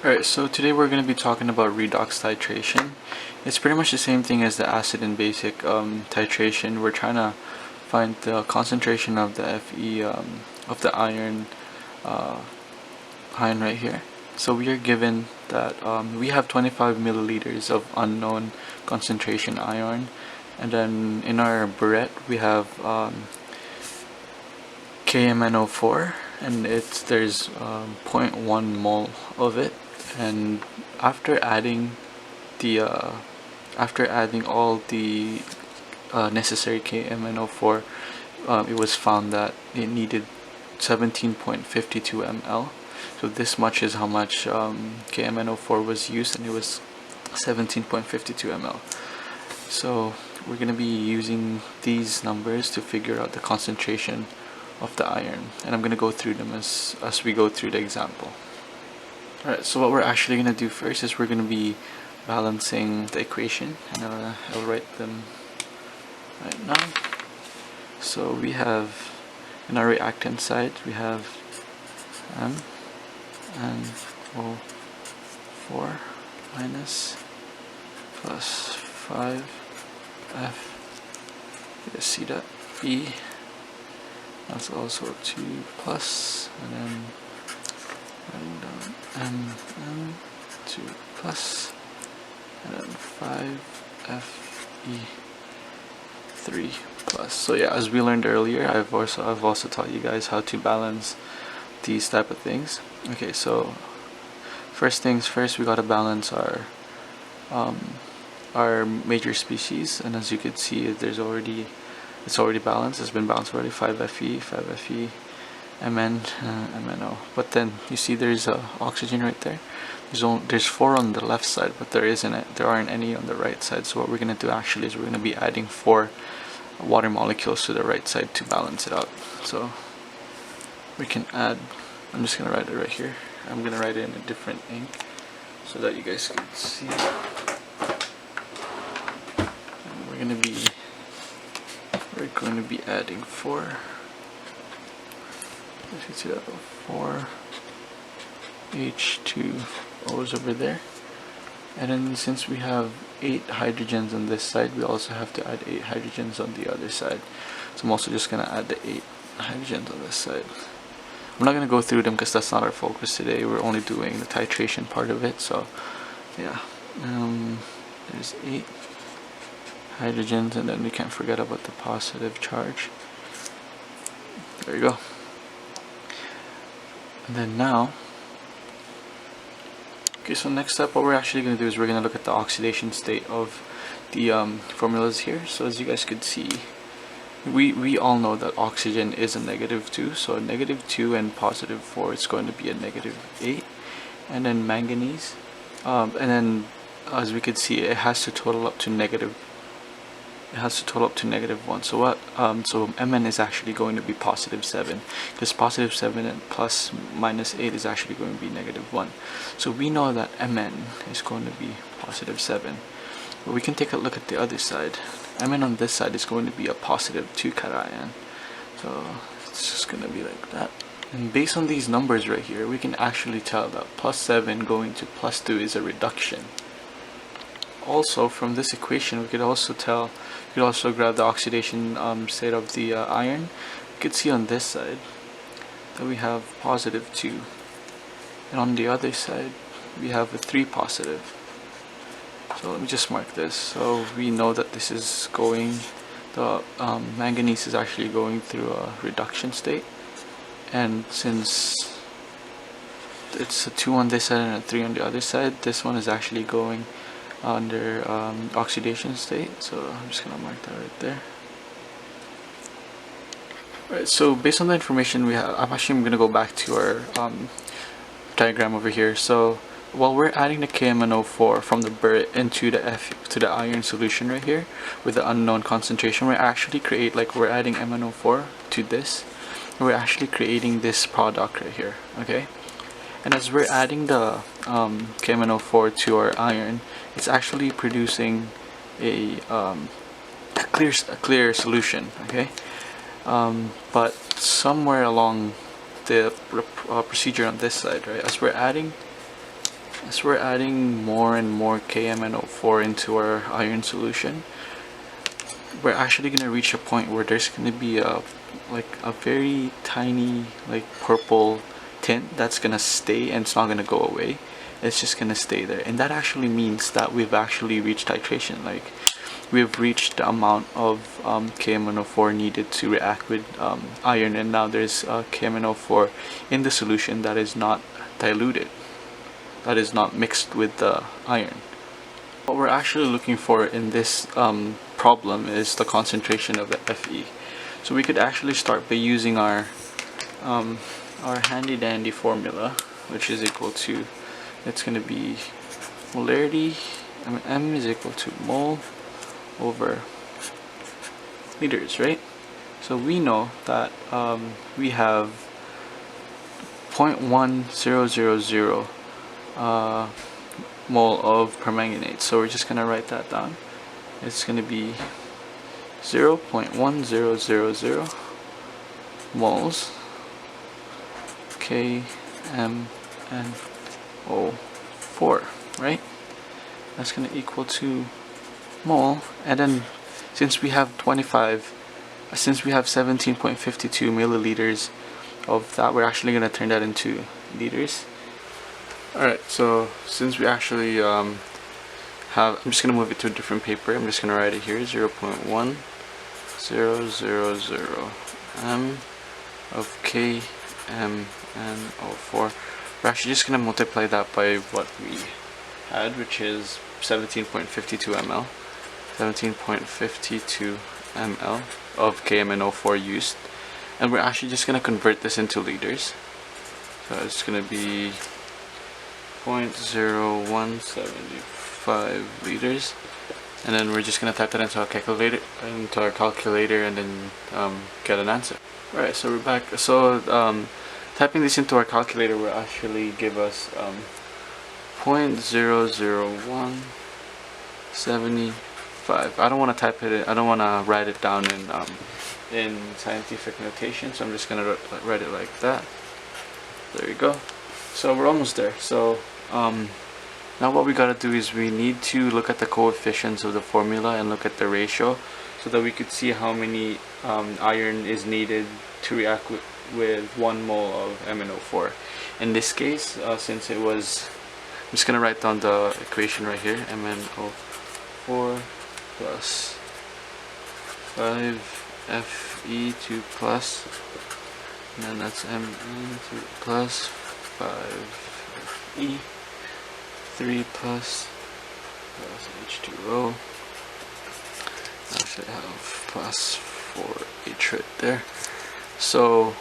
Alright, so today we're going to be talking about redox titration. It's pretty much the same thing as the acid and basic titration. We're trying to find the concentration of the Fe of the iron right here. So we are given that we have 25 milliliters of unknown concentration iron, and then in our burette we have KMnO4, and there's 0.1 mole of it. And after adding all the necessary KMnO4, it was found that it needed 17.52 ml. So this much is how much KMnO4 was used, and it was 17.52 ml. So we're going to be using these numbers to figure out the concentration of the iron, and I'm going to go through them as we go through the example. Alright, so what we're actually going to do first is we're going to be balancing the equation, and I'll write them right now. So we have, in our reactant side, we have MnO4 minus plus 5F, you see that, E, that's also 2 plus, and then writing down Mn2 plus, and then 5Fe3 plus. So yeah, as we learned earlier, I've also taught you guys how to balance these type of things. Okay, so first things first, we gotta balance our major species, and as you can see, it's already balanced. It's been balanced already. 5Fe, Mn, MnO. But then you see there's oxygen right there. There's 4 on the left side, but there aren't any on the right side. So what we're gonna do actually is we're gonna be adding 4 water molecules to the right side to balance it out. So we can add, I'm just gonna write it right here. I'm gonna write it in a different ink so that you guys can see. And we're going to be adding 4. You can see that 4 H2O's over there, and then since we have 8 hydrogens on this side, we also have to add 8 hydrogens on the other side. So I'm also just gonna add the 8 hydrogens on this side. I'm not gonna go through them because that's not our focus today. We're only doing the titration part of it. So yeah, there's 8 hydrogens, and then we can't forget about the positive charge. There you go. And then now, okay, so next up, what we're actually going to do is we're going to look at the oxidation state of the formulas here. So as you guys could see, we all know that oxygen is a -2, so a -2 and +4, it's going to be a -8. And then manganese, and then as we could see, it has to total up to -1. So what? So Mn is actually going to be +7, because +7 and plus -8 is actually going to be -1. So we know that Mn is going to be +7. But we can take a look at the other side. Mn on this side is going to be a +2 cation. So it's just going to be like that. And based on these numbers right here, we can actually tell that +7 going to +2 is a reduction. Also, from this equation, we could also grab the oxidation state of the iron. You could see on this side that we have +2, and on the other side we have a 3 positive. So let me just mark this. So we know that this is the manganese is actually going through a reduction state, and since it's a 2 on this side and a 3 on the other side, this one is actually going under oxidation state. So I'm just gonna mark that right there. Right, so based on the information we have, I'm gonna go back to our diagram over here. So while we're adding the KMnO4 from the burette into the iron solution right here with the unknown concentration, we're adding MnO4 to this, and we're actually creating this product right here. Okay, and as we're adding the KMnO4 to our iron, it's actually producing a clear solution. Okay, but somewhere along the procedure on this side, right, as we're adding as we're adding more and more KMnO4 into our iron solution, we're actually gonna reach a point where there's gonna be a very tiny purple tint that's gonna stay, and it's not gonna go away. It's just gonna stay there, and that actually means that we've actually reached titration. We've reached the amount of KMnO4 needed to react with iron, and now there's KMnO4 in the solution that is not diluted, that is not mixed with the iron. What we're actually looking for in this problem is the concentration of the Fe. So we could actually start by using our handy dandy formula, which is equal to, it's going to be molarity, M is equal to mole over liters, right? So we know that we have 0.1000 mole of permanganate. So we're just going to write that down. It's going to be 0.1000 moles KMnO4, right? That's going to equal to mole, and then since we have 17.52 milliliters of that, we're actually going to turn that into liters. Alright, so since we actually I'm just going to move it to a different paper. I'm just going to write it here, 0.1000 m of KMnO4. We're actually just going to multiply that by what we had, which is 17.52 ml. 17.52 ml of KMnO4 used, and we're actually just going to convert this into liters. So it's going to be 0.0175 liters, and then we're just going to type that into our calculator, and then get an answer. Alright, so we're back. So typing this into our calculator will actually give us 0.00175. I don't want to type it. I don't want to write it down in scientific notation, so I'm just gonna write it like that. There you go. So we're almost there. So now what we gotta do is we need to look at the coefficients of the formula and look at the ratio, so that we could see how many iron is needed to react with 1 mole of MnO4. In this case, since it was, I'm just gonna write down the equation right here. MnO4 plus 5Fe2 plus, and then that's Mn2 plus 5E3 plus H2O. I should have plus 4H right there. So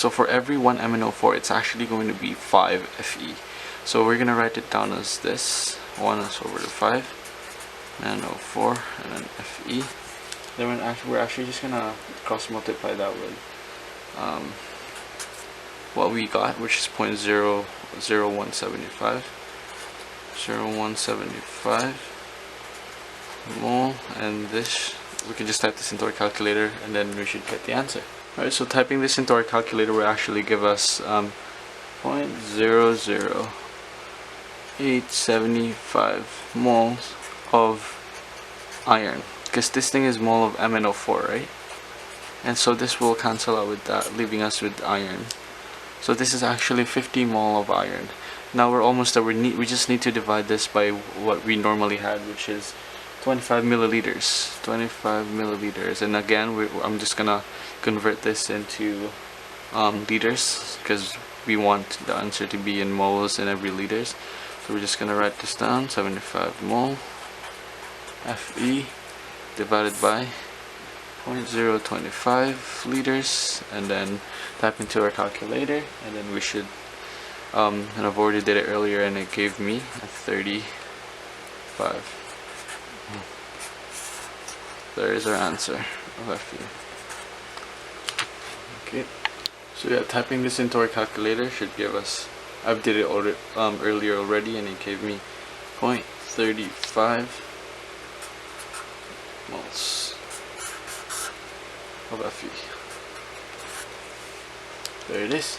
for every 1 MnO4, it's actually going to be 5 Fe. So we're gonna write it down as this: 1 is over to 5 MnO4, and then Fe. Then we're actually just gonna cross multiply that with what we got, which is 0.00175 mole, and this, we can just type this into our calculator, and then we should get the answer. Alright, so typing this into our calculator will actually give us 0.00875 moles of iron, because this thing is mole of MnO4, right? And so this will cancel out with that, leaving us with iron. So this is actually 50 mole of iron. Now we're almost there. We just need to divide this by what we normally had, which is 25 milliliters. 25 milliliters. And again, I'm just gonna convert this into liters, because we want the answer to be in moles in every liters. So we're just gonna write this down: 75 mole Fe divided by 0.025 liters, and then type into our calculator, and then we should and I've already did it earlier, and it gave me 35. There is our answer of Fe. Okay, so yeah, typing this into our calculator should give us, I've did it earlier already, and it gave me 0.35 moles of Fe. There it is.